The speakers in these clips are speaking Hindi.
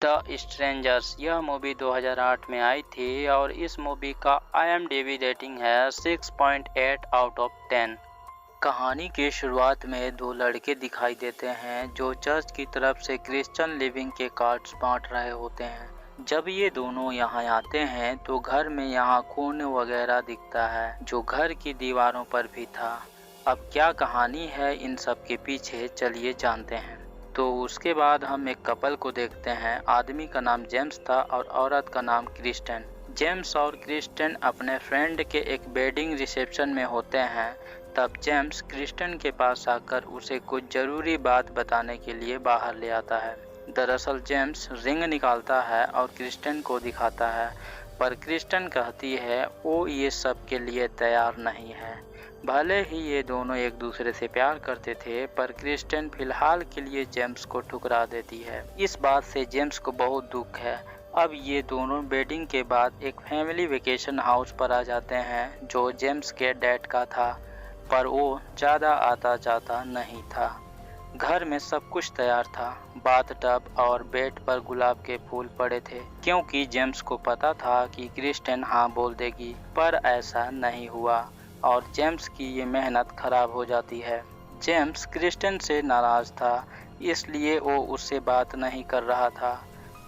द स्ट्रेंजर्स यह मूवी 2008 में आई थी और इस मूवी का IMDb रेटिंग है 6.8 आउट ऑफ 10। कहानी की शुरुआत में दो लड़के दिखाई देते हैं जो चर्च की तरफ से क्रिश्चियन लिविंग के कार्ड्स बांट रहे होते हैं। जब ये दोनों यहाँ आते हैं तो घर में यहाँ खून वगैरह दिखता है जो घर की दीवारों पर भी था। अब क्या कहानी है इन सब के पीछे, चलिए जानते हैं। तो उसके बाद हम एक कपल को देखते हैं। आदमी का नाम जेम्स था और औरत का नाम क्रिस्टन। जेम्स और क्रिस्टन अपने फ्रेंड के एक वेडिंग रिसेप्शन में होते हैं। तब जेम्स क्रिस्टन के पास आकर उसे कुछ जरूरी बात बताने के लिए बाहर ले आता है। दरअसल जेम्स रिंग निकालता है और क्रिस्टन को दिखाता है, पर क्रिस्टन कहती है वो ये सब के लिए तैयार नहीं है। भले ही ये दोनों एक दूसरे से प्यार करते थे, पर क्रिस्टन फिलहाल के लिए जेम्स को ठुकरा देती है। इस बात से जेम्स को बहुत दुख है। अब ये दोनों वेडिंग के बाद एक फैमिली वेकेशन हाउस पर आ जाते हैं जो जेम्स के डैड का था, पर वो ज़्यादा आता जाता नहीं था। घर में सब कुछ तैयार था। बाथटब और बेड पर गुलाब के फूल पड़े थे, क्योंकि जेम्स को पता था कि क्रिस्टन हाँ बोल देगी, पर ऐसा नहीं हुआ और जेम्स की ये मेहनत खराब हो जाती है। जेम्स क्रिस्टन से नाराज था, इसलिए वो उससे बात नहीं कर रहा था,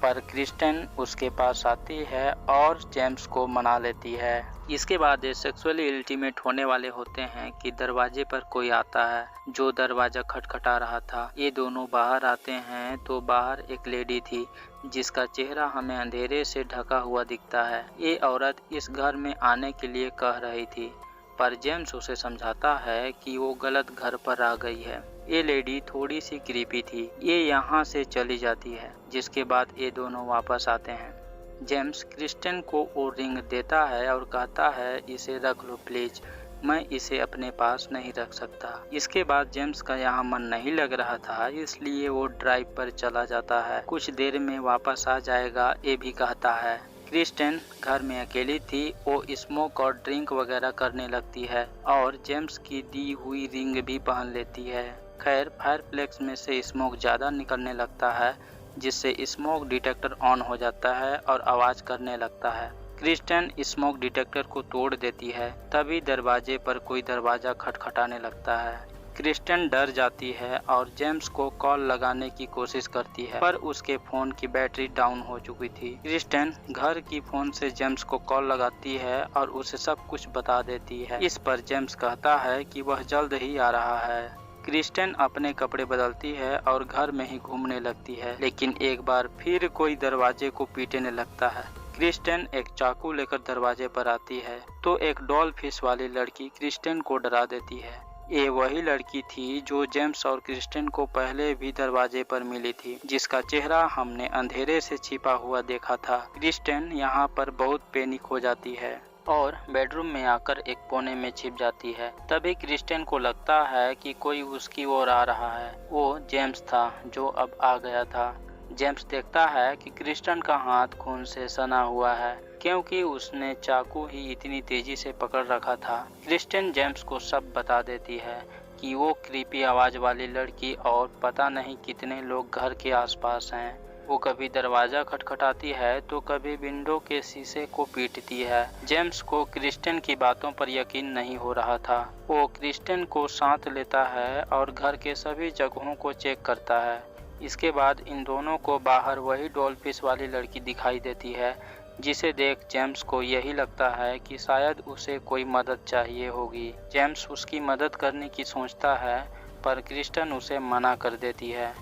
पर क्रिस्टन उसके पास आती है और जेम्स को मना लेती है। इसके बाद ये सेक्सुअली अल्टीमेट होने वाले होते हैं कि दरवाजे पर कोई आता है जो दरवाजा खटखटा रहा था। ये दोनों बाहर आते हैं तो बाहर एक लेडी थी जिसका चेहरा हमें अंधेरे से ढका हुआ दिखता है। ये औरत इस घर में आने के लिए कह रही थी, पर जेम्स उसे समझाता है कि वो गलत घर पर आ गई है। ये लेडी थोड़ी सी क्रीपी थी। ये यहाँ से चली जाती है, जिसके बाद ये दोनों वापस आते हैं। जेम्स क्रिस्टन को वो रिंग देता है और कहता है इसे रख लो प्लीज, मैं इसे अपने पास नहीं रख सकता। इसके बाद जेम्स का यहाँ मन नहीं लग रहा था, इसलिए वो ड्राइव पर चला जाता है। कुछ देर में वापस आ जाएगा ये भी कहता है। क्रिस्टन घर में अकेली थी। वो स्मोक और ड्रिंक वगैरह करने लगती है और जेम्स की दी हुई रिंग भी पहन लेती है। खैर फायरप्लेस में से स्मोक ज़्यादा निकलने लगता है, जिससे स्मोक डिटेक्टर ऑन हो जाता है और आवाज़ करने लगता है। क्रिस्टन स्मोक डिटेक्टर को तोड़ देती है। तभी दरवाजे पर कोई दरवाज़ा खटखटाने लगता है। क्रिस्टन डर जाती है और जेम्स को कॉल लगाने की कोशिश करती है, पर उसके फोन की बैटरी डाउन हो चुकी थी। क्रिस्टन घर की फोन से जेम्स को कॉल लगाती है और उसे सब कुछ बता देती है। इस पर जेम्स कहता है कि वह जल्द ही आ रहा है। क्रिस्टन अपने कपड़े बदलती है और घर में ही घूमने लगती है, लेकिन एक बार फिर कोई दरवाजे को पीटने लगता है। क्रिस्टन एक चाकू लेकर दरवाजे पर आती है तो एक डॉल फिश वाली लड़की क्रिस्टन को डरा देती है। ये वही लड़की थी जो जेम्स और क्रिस्टन को पहले भी दरवाजे पर मिली थी, जिसका चेहरा हमने अंधेरे से छिपा हुआ देखा था। क्रिस्टन यहाँ पर बहुत पैनिक हो जाती है और बेडरूम में आकर एक कोने में छिप जाती है। तभी क्रिस्टन को लगता है कि कोई उसकी ओर आ रहा है। वो जेम्स था जो अब आ गया था। जेम्स देखता है कि क्रिस्टन का हाथ खून से सना हुआ है, क्योंकि उसने चाकू ही इतनी तेजी से पकड़ रखा था। क्रिस्टन जेम्स को सब बता देती है कि वो क्रीपी आवाज वाली लड़की और पता नहीं कितने लोग घर के आसपास हैं। वो कभी दरवाजा खटखटाती है तो कभी विंडो के शीशे को पीटती है। जेम्स को क्रिस्टन की बातों पर यकीन नहीं हो रहा था। वो क्रिस्टन को साथ लेता है और घर के सभी जगहों को चेक करता है। इसके बाद इन दोनों को बाहर वही डॉलफिश वाली लड़की दिखाई देती है, जिसे देख जेम्स को यही लगता है कि शायद उसे कोई मदद चाहिए होगी। जेम्स उसकी मदद करने की सोचता है, पर क्रिस्टन उसे मना कर देती है।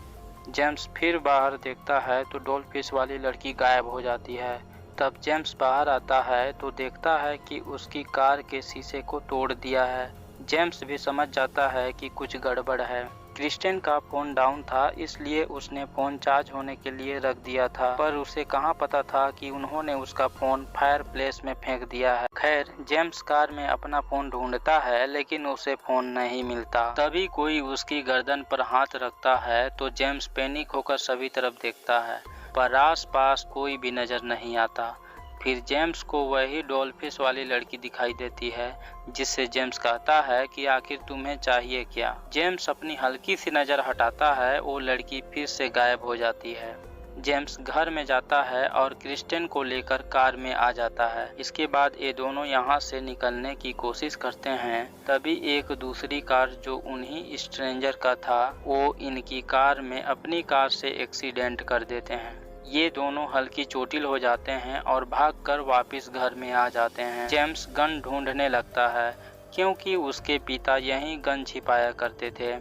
जेम्स फिर बाहर देखता है तो डॉलफिश वाली लड़की गायब हो जाती है। तब जेम्स बाहर आता है तो देखता है कि उसकी कार के शीशे को तोड़ दिया है। जेम्स भी समझ जाता है कि कुछ गड़बड़ है। क्रिस्टन का फोन डाउन था, इसलिए उसने फोन चार्ज होने के लिए रख दिया था, पर उसे कहाँ पता था कि उन्होंने उसका फोन फायरप्लेस में फेंक दिया है। खैर जेम्स कार में अपना फोन ढूंढता है, लेकिन उसे फोन नहीं मिलता। तभी कोई उसकी गर्दन पर हाथ रखता है तो जेम्स पैनिक होकर सभी तरफ देखता है, पर आसपास कोई भी नजर नहीं आता। फिर जेम्स को वही डॉलफिश वाली लड़की दिखाई देती है, जिससे जेम्स कहता है कि आखिर तुम्हें चाहिए क्या। जेम्स अपनी हल्की सी नज़र हटाता है, वो लड़की फिर से गायब हो जाती है। जेम्स घर में जाता है और क्रिस्टिन को लेकर कार में आ जाता है। इसके बाद ये दोनों यहाँ से निकलने की कोशिश करते हैं। तभी एक दूसरी कार जो उन्हीं स्ट्रेंजर का था वो इनकी कार में अपनी कार से एक्सीडेंट कर देते हैं। ये दोनों हल्की चोटिल हो जाते हैं और भागकर वापस घर में आ जाते हैं। जेम्स गन ढूंढने लगता है क्योंकि उसके पिता यहीं गन छिपाया करते थे।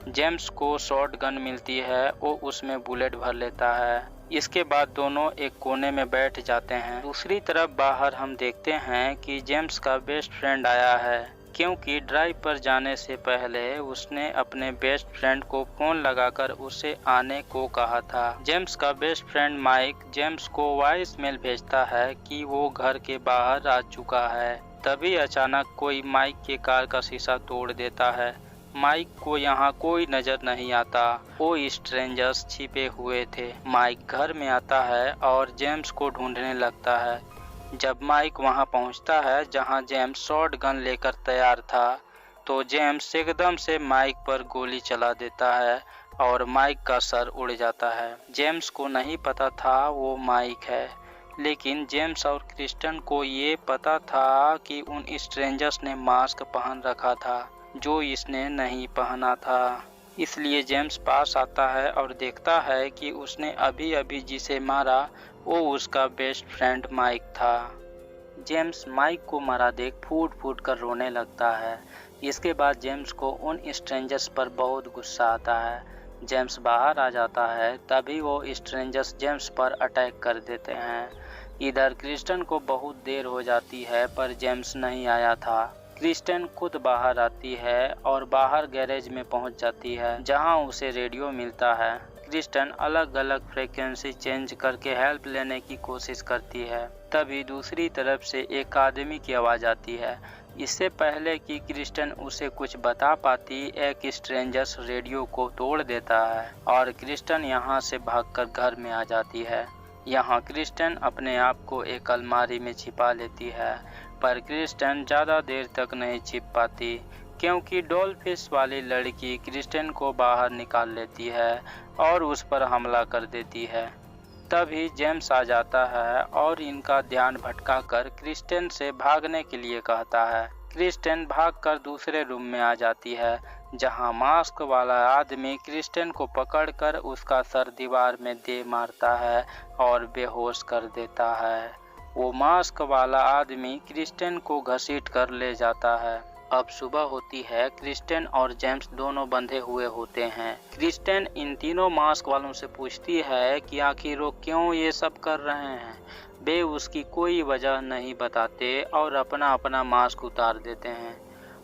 जेम्स को शॉर्ट गन मिलती है, वो उसमें बुलेट भर लेता है। इसके बाद दोनों एक कोने में बैठ जाते हैं। दूसरी तरफ बाहर हम देखते हैं कि जेम्स का बेस्ट फ्रेंड आया है क्योंकि ड्राइव पर जाने से पहले उसने अपने बेस्ट फ्रेंड को फोन लगाकर उसे आने को कहा था। जेम्स का बेस्ट फ्रेंड माइक जेम्स को वॉइस मेल भेजता है कि वो घर के बाहर आ चुका है। तभी अचानक कोई माइक के कार का शीशा तोड़ देता है। माइक को यहाँ कोई नजर नहीं आता, वो स्ट्रेंजर्स छिपे हुए थे। माइक घर में आता है और जेम्स को ढूंढने लगता है। जब माइक वहाँ पहुँचता है जहाँ जेम्स शॉर्ट गन लेकर तैयार था, तो जेम्स एकदम से माइक पर गोली चला देता है और माइक का सर उड़ जाता है। जेम्स को नहीं पता था वो माइक है, लेकिन जेम्स और क्रिस्टिन को ये पता था कि उन स्ट्रेंजर्स ने मास्क पहन रखा था जो इसने नहीं पहना था। इसलिए जेम्स पास आता है और देखता है कि उसने अभी अभी जिसे मारा वो उसका बेस्ट फ्रेंड माइक था। जेम्स माइक को मरा देख फूट फूट कर रोने लगता है। इसके बाद जेम्स को उन स्ट्रेंजर्स पर बहुत गुस्सा आता है। जेम्स बाहर आ जाता है, तभी वो स्ट्रेंजर्स जेम्स पर अटैक कर देते हैं। इधर क्रिस्टिन को बहुत देर हो जाती है पर जेम्स नहीं आया था। क्रिस्टिन खुद बाहर आती है और बाहर गैरेज में पहुंच जाती है जहां उसे रेडियो मिलता है। क्रिस्टिन अलग अलग फ्रीक्वेंसी चेंज करके हेल्प लेने की कोशिश करती है। तभी दूसरी तरफ से एक आदमी की आवाज़ आती है। इससे पहले कि क्रिस्टिन उसे कुछ बता पाती, एक स्ट्रेंजर्स रेडियो को तोड़ देता है और क्रिस्टिन यहाँ से भागकर घर में आ जाती है। यहाँ क्रिस्टिन अपने आप को एक अलमारी में छिपा लेती है, पर क्रिस्टिन ज़्यादा देर तक नहीं छिप पाती क्योंकि डॉलफिश वाली लड़की क्रिस्टिन को बाहर निकाल लेती है और उस पर हमला कर देती है। तभी जेम्स आ जाता है और इनका ध्यान भटकाकर क्रिस्टिन से भागने के लिए कहता है। क्रिस्टिन भागकर दूसरे रूम में आ जाती है जहां मास्क वाला आदमी क्रिस्टिन को पकड़कर उसका सर दीवार में दे मारता है और बेहोश कर देता है। वो मास्क वाला आदमी क्रिस्टिन को घसीट कर ले जाता है। अब सुबह होती है। क्रिस्टिन और जेम्स दोनों बंधे हुए होते हैं। क्रिस्टिन इन तीनों मास्क वालों से पूछती है कि आखिर वो क्यों ये सब कर रहे हैं। वे उसकी कोई वजह नहीं बताते और अपना अपना मास्क उतार देते हैं।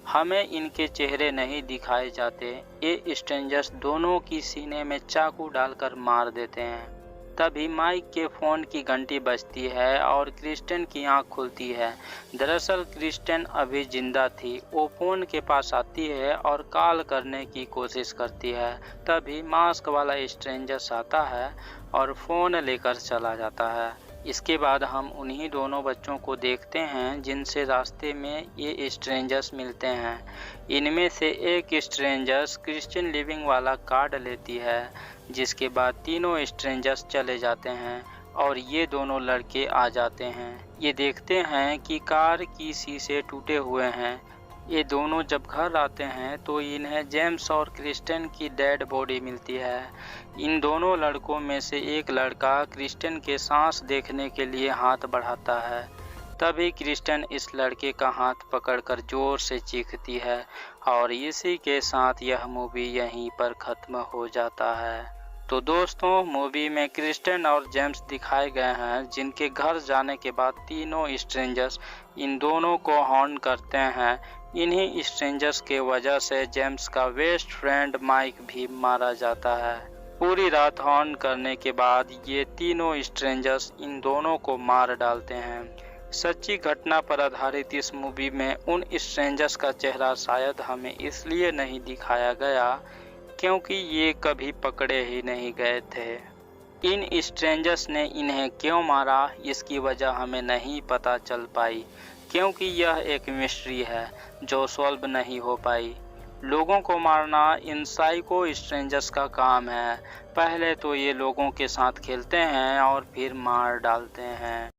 हमें इनके चेहरे नहीं दिखाए जाते। ये स्ट्रेंजर्स दोनों की सीने में चाकू डालकर मार देते हैं। तभी माइक के फ़ोन की घंटी बजती है और क्रिस्टिन की आंख खुलती है। दरअसल क्रिस्टिन अभी जिंदा थी। वो फ़ोन के पास आती है और कॉल करने की कोशिश करती है। तभी मास्क वाला स्ट्रेंजर्स आता है और फ़ोन लेकर चला जाता है। इसके बाद हम उन्हीं दोनों बच्चों को देखते हैं जिनसे रास्ते में ये स्ट्रेंजर्स मिलते हैं। इनमें से एक स्ट्रेंजर्स क्रिस्टिन लिविंग वाला कार्ड लेती है, जिसके बाद तीनों स्ट्रेंजर्स चले जाते हैं और ये दोनों लड़के आ जाते हैं। ये देखते हैं कि कार की शीशे टूटे हुए हैं। ये दोनों जब घर आते हैं तो इन्हें जेम्स और क्रिस्टिन की डेड बॉडी मिलती है। इन दोनों लड़कों में से एक लड़का क्रिस्टिन के सांस देखने के लिए हाथ बढ़ाता है। तभी क्रिस्टिन इस लड़के का हाथ पकड़कर जोर से चीखती है और इसी के साथ यह मूवी यहीं पर ख़त्म हो जाता है। तो दोस्तों, मूवी में क्रिस्टिन और जेम्स दिखाए गए हैं, जिनके घर जाने के बाद तीनों स्ट्रेंजर्स इन दोनों को हॉर्न करते हैं। इन्हीं स्ट्रेंजर्स के वजह से जेम्स का बेस्ट फ्रेंड माइक भी मारा जाता है। पूरी रात हॉर्न करने के बाद ये तीनों स्ट्रेंजर्स इन दोनों को मार डालते हैं। सच्ची घटना पर आधारित इस मूवी में उन स्ट्रेंजर्स का चेहरा शायद हमें इसलिए नहीं दिखाया गया क्योंकि ये कभी पकड़े ही नहीं गए थे। इन स्ट्रेंजर्स ने इन्हें क्यों मारा, इसकी वजह हमें नहीं पता चल पाई क्योंकि यह एक मिस्ट्री है जो सॉल्व नहीं हो पाई। लोगों को मारना इन साइको स्ट्रेंजर्स का काम है। पहले तो ये लोगों के साथ खेलते हैं और फिर मार डालते हैं।